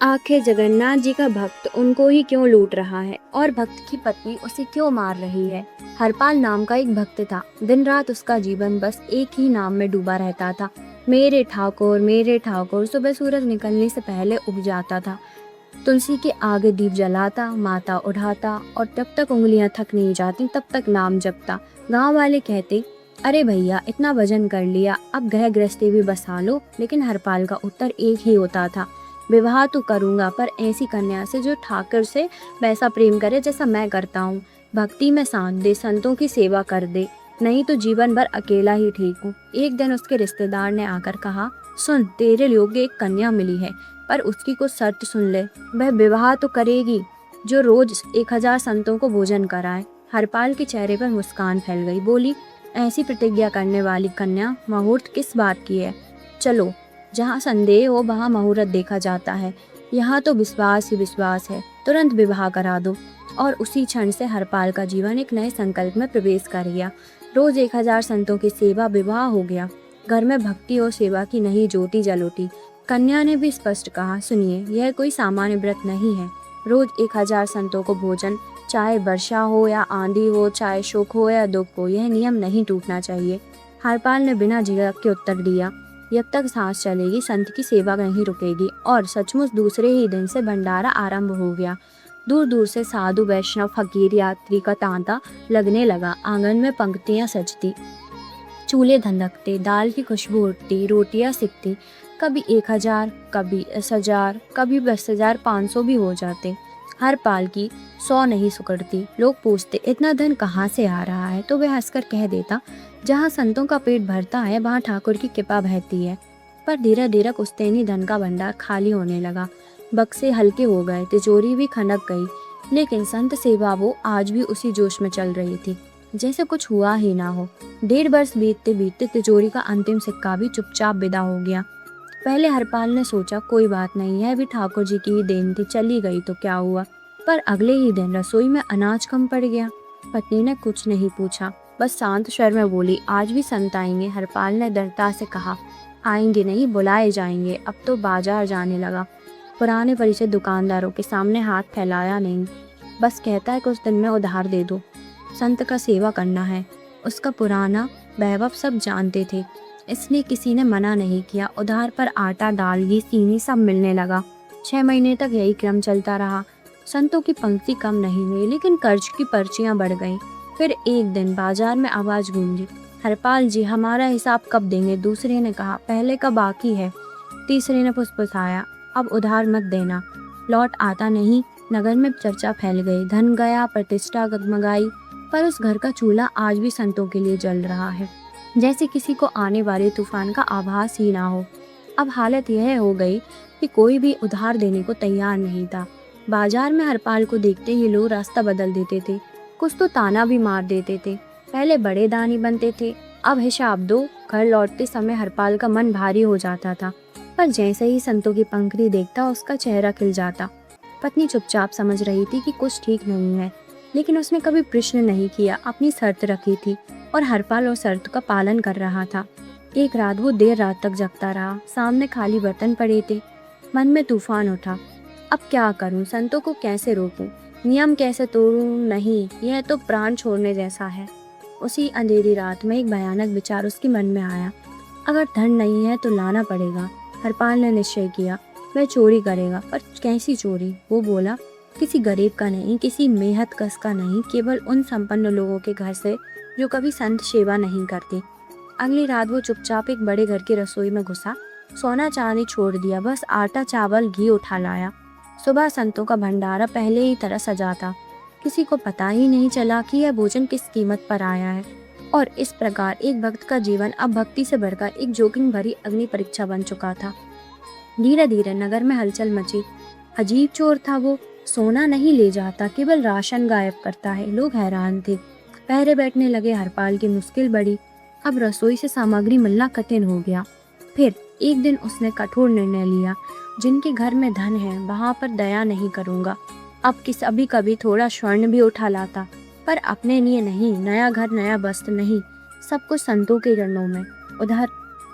आखिर जगन्नाथ जी का भक्त उनको ही क्यों लूट रहा है और भक्त की पत्नी उसे क्यों मार रही है। हरपाल नाम का एक भक्त था। दिन रात उसका जीवन बस एक ही नाम में डूबा रहता था, मेरे ठाकुर मेरे ठाकुर। सुबह सूरज निकलने से पहले उग जाता था, तुलसी के आगे दीप जलाता, माता उठाता और जब तक उंगलियां थक नहीं जाती तब तक नाम जपता। गांव वाले कहते, अरे भैया इतना भजन कर लिया, अब गृह गृहस्थी भी बसा लो। लेकिन हरपाल का उत्तर एक ही होता था, विवाह तो करूंगा पर ऐसी कन्या से जो ठाकुर से वैसा प्रेम करे जैसा मैं करता हूँ, भक्ति में साथ दे, संतों की सेवा कर दे, नहीं तो जीवन भर अकेला ही ठीक हूँ। एक दिन उसके रिश्तेदार ने आकर कहा, सुन तेरे योग्य एक कन्या मिली है, पर उसकी कुछ शर्त सुन ले। वह विवाह तो करेगी जो रोज 1000 संतों को भोजन कराए। हरपाल के चेहरे पर मुस्कान फैल गई, बोली, ऐसी प्रतिज्ञा करने वाली कन्या मुहूर्त किस बात की है। चलो, जहाँ संदेह हो वहाँ मुहूर्त देखा जाता है, यहाँ तो विश्वास ही विश्वास है। तुरंत विवाह करा दो। और उसी क्षण से हरपाल का जीवन एक नए संकल्प में प्रवेश कर गया। रोज 1000 संतों की सेवा, विवाह हो गया। घर में भक्ति और सेवा की नई ज्योति जल उठी। कन्या ने भी स्पष्ट कहा, सुनिए, यह कोई सामान्य व्रत नहीं है। रोज 1000 संतों को भोजन, चाहे वर्षा हो या आंधी हो, चाहे सुख हो या दुख हो, यह नियम नहीं टूटना चाहिए। हरपाल ने बिना झिझक के उत्तर दिया, जब तक सांस चलेगी संत की सेवा नहीं रुकेगी। और सचमुच दूसरे ही दिन से भंडारा आरंभ हो गया। दूर दूर से साधु, वैष्णव, फकीर, यात्री का तांता लगने लगा। आंगन में पंक्तियां सजती, चूल्हे धधकते, दाल की खुशबू उठती, रोटियां सिकती। कभी 1000, कभी 10,000, कभी 10,000, 500 भी हो जाते। हर पाल की 100 नहीं सुकड़ती। लोग पूछते, इतना धन कहाँ से आ रहा है, तो वह हंसकर कह देता, जहाँ संतों का पेट भरता है वहाँ ठाकुर की कृपा बहती है। पर धीरे धीरे कुश्तैनी धन का भंडार खाली होने लगा। बक्से हल्के हो गए, तिजोरी भी खनक गई। लेकिन संत सेवा वो आज भी उसी जोश में चल रही थी, जैसे कुछ हुआ ही ना हो। 1.5 वर्ष बीतते बीतते तिजोरी का अंतिम सिक्का भी चुपचाप विदा हो गया। पहले हरपाल ने सोचा, कोई बात नहीं, यह भी ठाकुर जी की ही देन थी, चली गई तो क्या हुआ। पर अगले ही दिन रसोई में अनाज कम पड़ गया। पत्नी ने कुछ नहीं पूछा, बस शांत स्वर में बोली, आज भी संत आएंगे। हरपाल ने दृढ़ता से कहा, आएंगे नहीं, बुलाए जाएंगे। अब तो बाजार जाने लगा। पुराने परिचित दुकानदारों के सामने हाथ फैलाया नहीं, बस कहता है कुछ दिन में उधार दे दो। संत का सेवा करना है, उसका पुराना वैभव सब जानते थे, इसलिए किसी ने मना नहीं किया। उधार पर आटा, दाल, घी, चीनी सब मिलने लगा। 6 महीने तक यही क्रम चलता रहा। संतों की पंक्ति कम नहीं हुई, लेकिन कर्ज की पर्चियां बढ़ गईं। फिर एक दिन बाजार में आवाज गूंजी, हरपाल जी, हमारा हिसाब कब देंगे। दूसरे ने कहा, पहले का बाकी है। तीसरे ने फुसफुसाया, अब उधार मत देना, लौट आता नहीं। नगर में चर्चा फैल गई, धन गया, प्रतिष्ठा डगमगाई। पर उस घर का चूल्हा आज भी संतों के लिए जल रहा है, जैसे किसी को आने वाले तूफान का आभास ही ना हो। अब हालत यह हो गई कि कोई भी उधार देने को तैयार नहीं था। बाजार में हरपाल को देखते ही लोग रास्ता बदल देते थे, कुछ तो ताना भी मार देते थे। पहले बड़े दानी बनते थे, अब हिसाब दो। घर लौटते समय हरपाल का मन भारी हो जाता था, पर जैसे ही संतों की पंक्ति देखता उसका चेहरा खिल जाता। पत्नी चुपचाप समझ रही थी कि कुछ ठीक नहीं है, लेकिन उसने कभी प्रश्न नहीं किया। अपनी शर्त रखी थी और हरपाल उस शर्त का पालन कर रहा था। एक रात वो देर रात तक जगता रहा। सामने खाली बर्तन पड़े थे। मन में तूफान उठा, अब क्या करूं, संतों को कैसे रोकूं, नियम कैसे तोड़ूं। नहीं, यह तो प्राण छोड़ने जैसा है। उसी अंधेरी रात में एक भयानक विचार उसके मन में आया, अगर धन नहीं है तो लाना पड़ेगा। हरपाल ने निश्चय किया, वह चोरी करेगा। पर कैसी चोरी? वो बोला, किसी गरीब का नहीं, किसी मेहनत कश का नहीं, केवल उन संपन्न लोगों के घर से जो कभी संत सेवा नहीं करते। अगली रात वो चुपचाप एक बड़े घर की रसोई में घुसा। सोना चांदी छोड़ दिया, बस आटा, चावल, घी उठा लाया। सुबह संतों का भंडारा पहले ही तरह सजा था। किसी को पता ही नहीं चला कि यह भोजन किस कीमत पर आया है। और इस प्रकार एक भक्त का जीवन अब भक्ति से बढ़कर एक जोखिम भरी अग्नि परीक्षा बन चुका था। धीरे धीरे नगर में हलचल मची। अजीब चोर था वो, सोना नहीं ले जाता, केवल राशन गायब करता है। लोग हैरान थे। पहरे बैठने लगे। हरपाल की मुश्किल बढ़ी। अब रसोई से सामग्री मिलना कठिन हो गया। फिर एक दिन उसने कठोर निर्णय लिया, जिनके घर में धन है वहां पर दया नहीं करूंगा। अब कभी कभी थोड़ा स्वर्ण भी उठा लाता, पर अपने लिए नहीं। नया घर, नया वस्त्र नहीं, सब कुछ संतों के चरणों में। उधर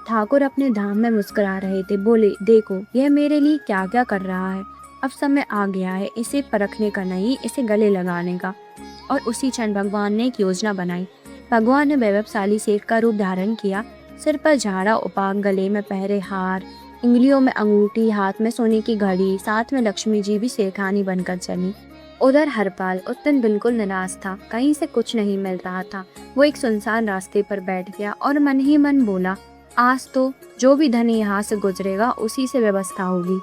ठाकुर अपने धाम में मुस्कुरा रहे थे। बोले, देखो यह मेरे लिए क्या क्या कर रहा है। अब समय आ गया है इसे परखने का नहीं, इसे गले लगाने का। और उसी क्षण भगवान ने एक योजना बनाई। भगवान ने वैभवशाली सेठ का रूप धारण किया। सिर पर झाड़ा उपाग, गले में पहरे हार, उंगलियों में अंगूठी, हाथ में सोने की घड़ी, साथ में लक्ष्मी जी भी सेठानी बनकर चली। उधर हरपाल उस दिन बिल्कुल निराश था, कहीं से कुछ नहीं मिल रहा था। वो एक सुनसान रास्ते पर बैठ गया और मन ही मन बोला, आज तो जो भी धन यहाँ से गुजरेगा उसी से व्यवस्था होगी।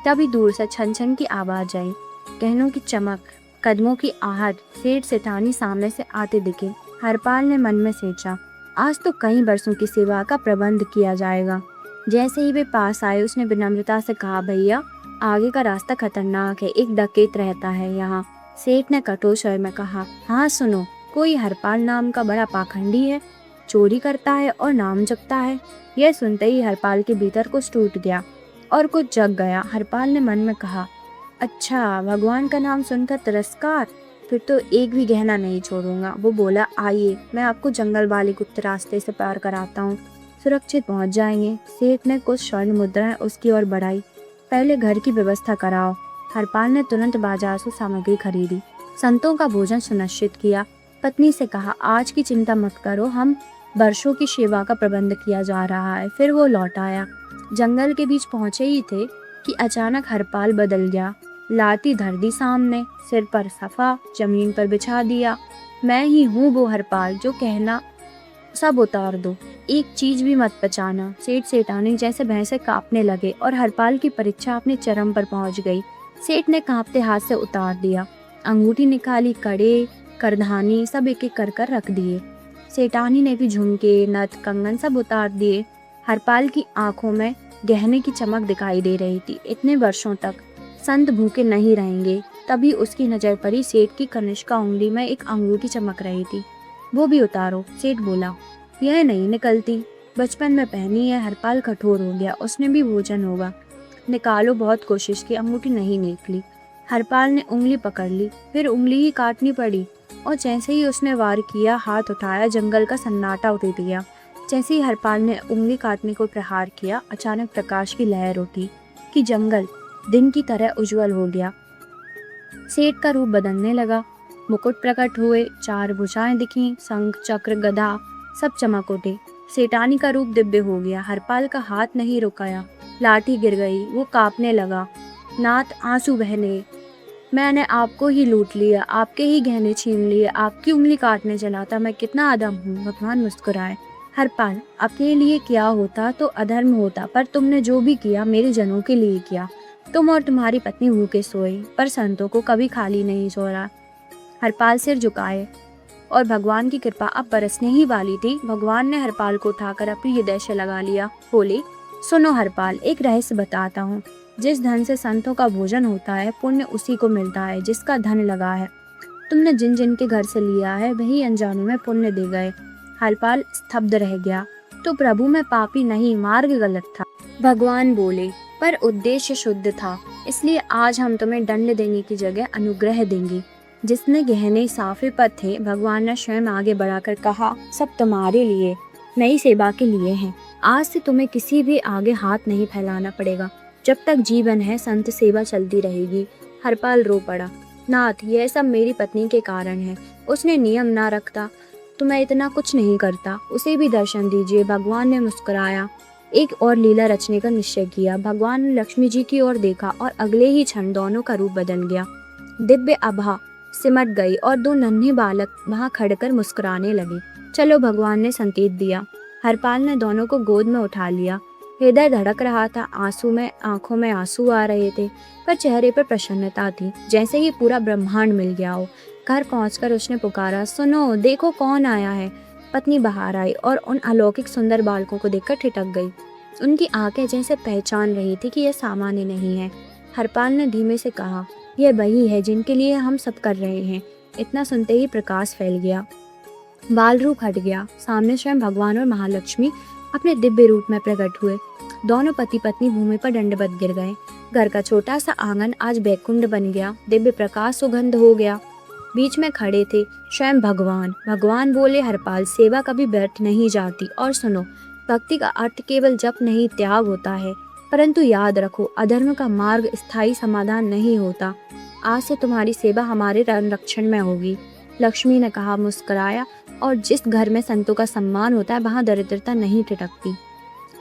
तभी दूर से छन छन की आवाज आई, गहनों की चमक, कदमों की आहट, सेठ सेठानी सामने से आते दिखे। हरपाल ने मन में सोचा, आज तो कई वर्षों की सेवा का प्रबंध किया जाएगा। जैसे ही वे पास आए उसने विनम्रता से कहा, भैया आगे का रास्ता खतरनाक है, एक डकैत रहता है यहाँ। सेठ ने कठोर स्वर में कहा, हाँ सुनो, कोई हरपाल नाम का बड़ा पाखंडी है, चोरी करता है और नाम जपता है। यह सुनते ही हरपाल के भीतर कुछ टूट गया और कुछ जग गया। हरपाल ने मन में कहा, अच्छा भगवान का नाम सुनकर तिरस्कार, फिर तो एक भी गहना नहीं छोड़ूंगा। वो बोला, आइए मैं आपको जंगल वाले गुप्त रास्ते से पार कराता हूँ, सुरक्षित पहुँच जाएंगे। सेठ ने कुछ स्वर्ण मुद्राएं उसकी ओर बढ़ाई। पहले घर की व्यवस्था कराओ। हरपाल ने तुरंत बाजार से सामग्री खरीदी, संतों का भोजन सुनिश्चित किया। पत्नी से कहा, आज की चिंता मत करो, हम वर्षों की सेवा का प्रबंध किया जा रहा है। फिर वो लौट आया। जंगल के बीच पहुंचे ही थे कि अचानक हरपाल बदल गया। लाठी धर दी सामने, सिर पर सफा, जमीन पर बिछा दिया। मैं ही हूँ वो हरपाल, जो कहना सब उतार दो, एक चीज भी मत बचाना। सेठ सेठानी जैसे भैंसे कांपने लगे और हरपाल की परीक्षा अपने चरम पर पहुंच गई। सेठ ने कांपते हाथ से उतार दिया, अंगूठी निकाली, कड़े, करधानी सब एक एक कर कर रख दिए। सेठानी ने भी झुमके, नथ, कंगन सब उतार दिए। हरपाल की आंखों में गहने की चमक दिखाई दे रही थी। इतने वर्षों तक संत भूखे नहीं रहेंगे। तभी उसकी नजर पड़ी सेठ की कनिष्का उंगली में एक अंगूठी चमक रही थी। वो भी उतारो। सेठ बोला, यह नहीं निकलती, बचपन में पहनी है। हरपाल कठोर हो गया, उसने भी भोजन होगा, निकालो। बहुत कोशिश की, अंगूठी नहीं निकली। हरपाल ने उंगली पकड़ ली, फिर उंगली ही काटनी पड़ी। और जैसे ही उसने वार किया, हाथ उठाया, जंगल का सन्नाटा उठ गया। जैसे ही हरपाल ने उंगली काटने को प्रहार किया, अचानक प्रकाश की लहर उठी कि जंगल दिन की तरह उज्जवल हो गया। सेठ का रूप बदलने लगा, मुकुट प्रकट हुए, चार भुजाएं दिखीं, शंख, चक्र, गदा सब चमक उठे। सेठानी का रूप दिव्य हो गया। हरपाल का हाथ नहीं रुकाया, लाठी गिर गई, वो कांपने लगा। नाथ आंसू बहने, मैंने आपको ही लूट लिया, आपके ही गहने छीन लिए, आपकी उंगली काटने चला था, मैं कितना अधम हूँ। भगवान मुस्कुराए। हरपाल, अपने लिए किया होता तो अधर्म होता, पर तुमने जो भी किया मेरे जनों के लिए किया। तुम और तुम्हारी पत्नी भूखे सोए, पर संतों को कभी खाली नहीं छोड़ा। हरपाल सिर झुकाए और भगवान की कृपा अब बरसने ही वाली थी। भगवान ने हरपाल को उठाकर अपनी हृदय से लगा लिया। बोले, सुनो हरपाल, एक रहस्य बताता हूँ। जिस धन से संतों का भोजन होता है, पुण्य उसी को मिलता है जिसका धन लगा है। तुमने जिन जिन के घर से लिया है, वही अनजानों में पुण्य दे गए। हरपाल स्तब्ध रह गया। तो प्रभु, मैं पापी नहीं, मार्ग गलत था। भगवान बोले, पर उद्देश्य शुद्ध था, इसलिए आज हम तुम्हें दंड देने की जगह अनुग्रह देंगे। जिसने गहने साफे पर थे, भगवान ने स्वयं आगे बढ़ाकर कहा, सब तुम्हारे लिए, नई सेवा के लिए हैं। आज से तुम्हें किसी भी आगे हाथ नहीं फैलाना पड़ेगा। जब तक जीवन है, संत सेवा चलती रहेगी। हरपाल रो पड़ा, नाथ, यह सब मेरी पत्नी के कारण है। उसने नियम ना रखता तो मैं इतना कुछ नहीं करता। उसे भी दर्शन दीजिए। भगवान ने मुस्कुराया। एक और लीला रचने का निश्चय किया। भगवान ने लक्ष्मी जी की ओर देखा और अगले ही क्षण दोनों का रूप बदल गया। दिव्य आभा सिमट गई और दो नन्हे बालक वहां खड़कर मुस्कुराने लगे। चलो, भगवान ने संकेत दिया। हरपाल ने दोनों को गोद में उठा लिया। हृदय धड़क रहा था, आंखों में आंसू आ रहे थे, पर चेहरे पर प्रसन्नता थी, जैसे ही पूरा ब्रह्मांड मिल गया हो। घर पहुंचकर उसने पुकारा, सुनो, देखो कौन आया है। पत्नी बाहर आई और उन अलौकिक सुंदर बालकों को देखकर ठिठक गई। उनकी आंखें जैसे पहचान रही थी कि यह सामान्य नहीं है। हरपाल ने धीमे से कहा, यह वही है जिनके लिए हम सब कर रहे हैं। इतना सुनते ही प्रकाश फैल गया, बाल रूप हट गया। सामने स्वयं भगवान और महालक्ष्मी अपने दिव्य रूप में प्रकट हुए। दोनों पति पत्नी भूमि पर दंडवत गिर गए। घर का छोटा सा आंगन आज बैकुंठ बन गया। दिव्य प्रकाश सुगंध हो गया। बीच में खड़े थे स्वयं भगवान। भगवान बोले, हरपाल, सेवा कभी व्यर्थ नहीं जाती। और सुनो, भक्ति का अर्थ केवल जप नहीं, त्याग होता है। परंतु याद रखो, अधर्म का मार्ग स्थायी समाधान नहीं होता। आज से तुम्हारी सेवा हमारे रक्षण में होगी। लक्ष्मी ने कहा, मुस्कुराया, और जिस घर में संतों का सम्मान होता है वहां दरिद्रता नहीं ठिठकती।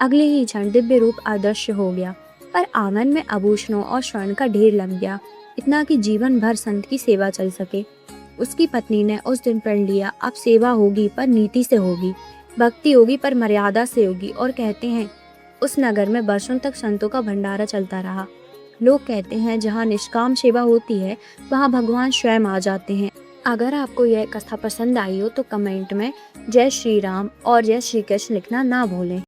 अगले ही क्षण दिव्य रूप अदृश्य हो गया, पर आंगन में आभूषणों और स्वर्ण का ढेर लग गया, इतना कि जीवन भर संत की सेवा चल सके। उसकी पत्नी ने उस दिन प्रण लिया, अब सेवा होगी पर नीति से होगी, भक्ति होगी पर मर्यादा से होगी। और कहते हैं उस नगर में वर्षों तक संतों का भंडारा चलता रहा। लोग कहते हैं जहाँ निष्काम सेवा होती है वहाँ भगवान स्वयं आ जाते हैं। अगर आपको यह कथा पसंद आई हो तो कमेंट में जय श्री राम और जय श्री कृष्ण लिखना ना भूलें।